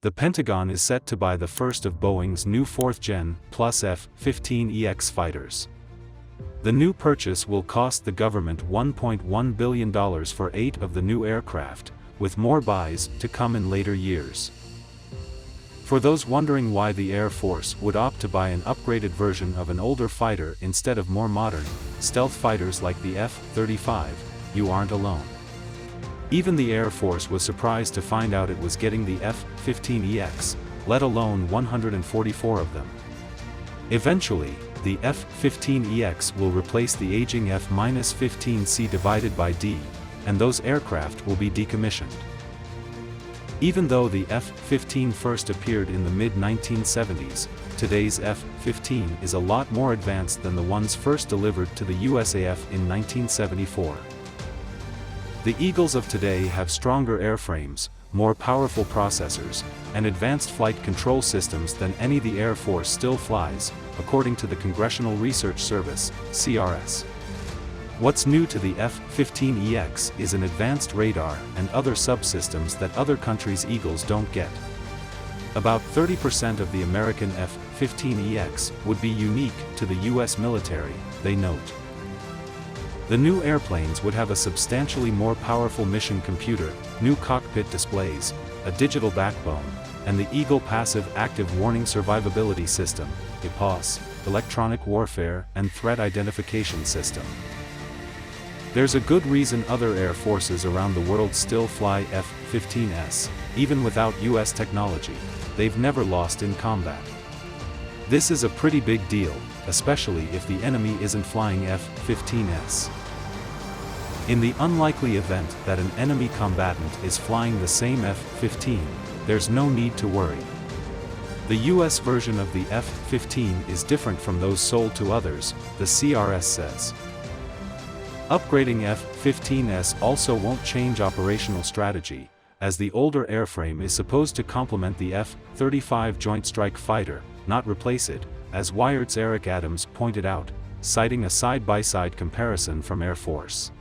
The Pentagon is set to buy the first of Boeing's new 4th-gen plus F-15EX fighters. The new purchase will cost the government $1.1 billion for 8 of the new aircraft, with more buys to come in later years. For those wondering why the Air Force would opt to buy an upgraded version of an older fighter instead of more modern, stealth fighters like the F-35, you aren't alone. Even the Air Force was surprised to find out it was getting the F-15EX, let alone 144 of them. Eventually, the F-15EX will replace the aging F-15C divided by D, and those aircraft will be decommissioned. Even though the F-15 first appeared in the mid-1970s, today's F-15 is a lot more advanced than the ones first delivered to the USAF in 1974. The Eagles of today have stronger airframes, more powerful processors, and advanced flight control systems than any the Air Force still flies, according to the Congressional Research Service, CRS. What's new to the F-15EX is an advanced radar and other subsystems that other countries' Eagles don't get. About 30% of the American F-15EX would be unique to the U.S. military, they note. The new airplanes would have a substantially more powerful mission computer, new cockpit displays, a digital backbone, and the Eagle Passive Active Warning Survivability System, EPAWS, electronic warfare and threat identification system. There's a good reason other air forces around the world still fly F-15s, even without US technology. They've never lost in combat. This is a pretty big deal, especially if the enemy isn't flying F-15s. In the unlikely event that an enemy combatant is flying the same F-15, there's no need to worry. The US version of the F-15 is different from those sold to others, the CRS says. Upgrading F-15s also won't change operational strategy, as the older airframe is supposed to complement the F-35 Joint Strike Fighter, not replace it, as Wired's Eric Adams pointed out, citing a side-by-side comparison from Air Force.